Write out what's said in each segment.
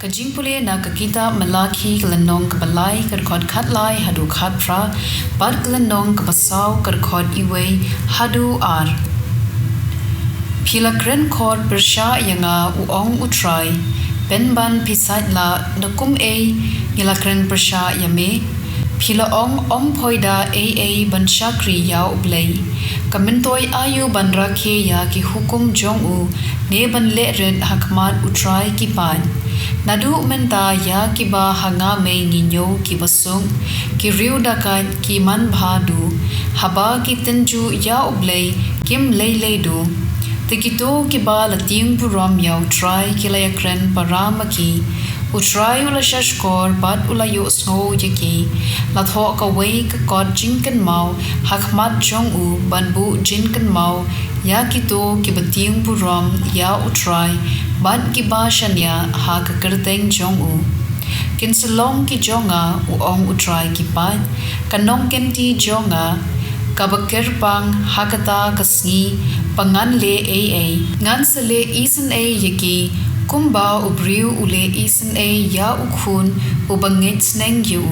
Kajimpule na kakita malaki kalanong kabalay karkod katlay hadu katra bad kalanong kabasaw karkod iway hadu ar. Pila kren kod bersya yanga uong utray benban pisat la nakum ngila kren bersya yame pila ong poida ban syakri yaw ublay kamintoy ayu ban rakhe ya ki hukum jong u ne ban le red hakmat utray kipan nadu menta ya kiba hanga me ninyo kibasung ki riu dakat ki man bhadu haba ki tenju ya ublay kim lay du tikito kiba lating puram yaw try kilaya kren paramaki utray ula shashkor bat ula yo snow yaki latho ka way ka kod jinkan mau hakmat jong u banbu jinkan mau ya kito kibating puram ya utray bat kiba shanya ha ka kerteng jong u kinsalong ki jonga uong utray kipat kanong kenti jonga kabakirpang hakata kasngi pangan le ngan sele isen yaki kumba ubriu ule isen ya ukhun ubangit sneng yu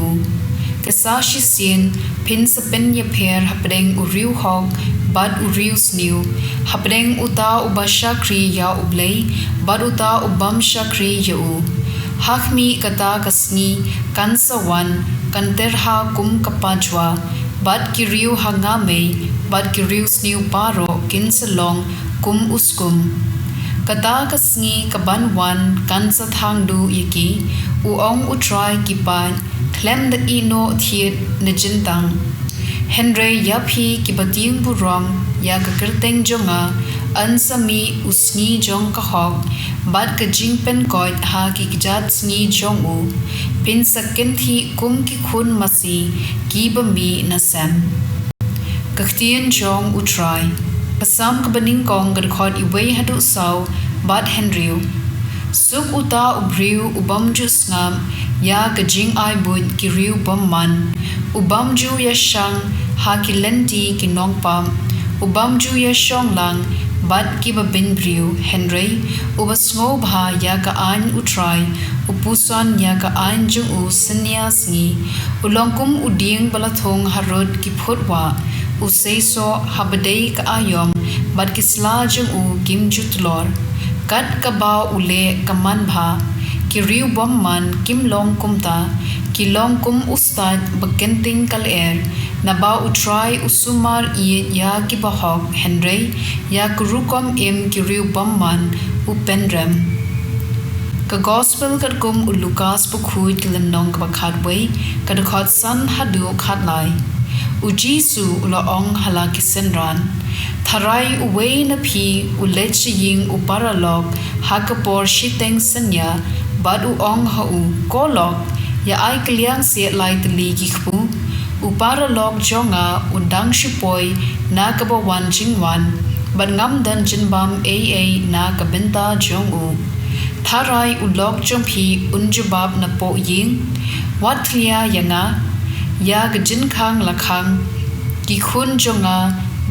kasashi sin pin sa pen ya per hapdeng uriu hog bad uriu sniu hapdeng uta ubasha kri ya ublay bad uta ubam shakri yu hakmi kata kasngi kansawan kanterha kum kapajwa bad kiriu hangame bad kiriu sniu paro kinsalong kum uskum kata kasngi kabanwan kansa thangdu yaki uong utray kipan klem da ino thiet najintang Henry yapi kibating burom ya kakerteng jonga ansami usngi jong kahok bad ka jingpen koit ha ki kijat sngi jong u pin sakin thi kum ki khun masi ki bami nasam kaktien jong utray pasam kabaning kong gadkhot iway hadu saw bad Henry suk uta ubriu ubam jus ngam ya kajing ai bud kiriu bamman ubam ju ya shang ha ki lenti ki nongpam ubam ju ya shong lang bad ki babin briu Henry ubasngo bha ya ka an utray upusan ya ka an jung u sanyas ngi ulongkum uding balathong harod ki photwa useiso habadei ka ayom bad kisla jung u kim jutlor kat kaba ule kaman bha kiriu bomman kim long kumta ki long kum ustad bakenting kaler naba utray usumar ya ki bahok Henry ya kurukom kiriu bomman upenrem ka gospel kadkum ulukas pukhuit kilanong kabakhatway kadkhot san hadu khatlay ujisu ulaong halakisenran Tharai uway na pi ulechiying uparalog hakapor shiteng sanya bad uong hau kolog ya ay kaliang siya lay taligi kpu uparalog jonga undang shipoy na kabawan jingwan bad ngamdan jinbam na kabenta jong u Tharai ulog jompi unjubab na po ying watliya yanga ya gajin khang lakhang gikhun jonga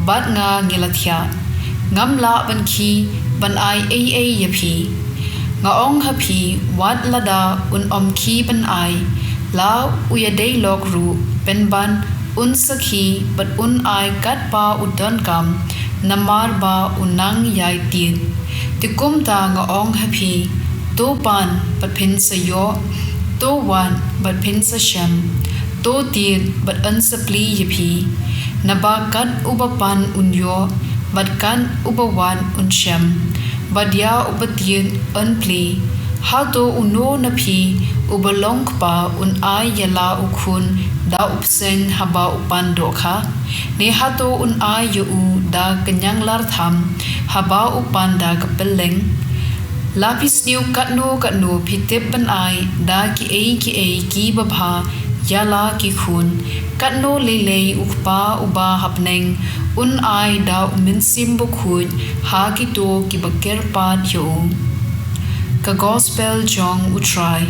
bad nga ngilathya ngamla ban khi ban ai yapi nga ong hapi wat lada om khi ban ai la uyadei lok ru pen ban sakhi bat ai kat pa udon kam namar ba unang yai tin tikum ta nga ong hapi to pan bat phin sa yo to wan bat phin sa sham to tin bat sapli yapi nabakat ubapan unyo badkan ubawan unshem badya ubatien unpli hato uno napi ubalong pa ay yala ukhun da upseng haba upan dokha ne hato ay yu da kanyang lartham haba upan da kapeleng lapis niu katno pitip ban ay da ki ki babha yala ki khun katno lele ukpa uba hapneng ay da uminsim bukhun ha ki to ki baker pa yo ka gospel jong utray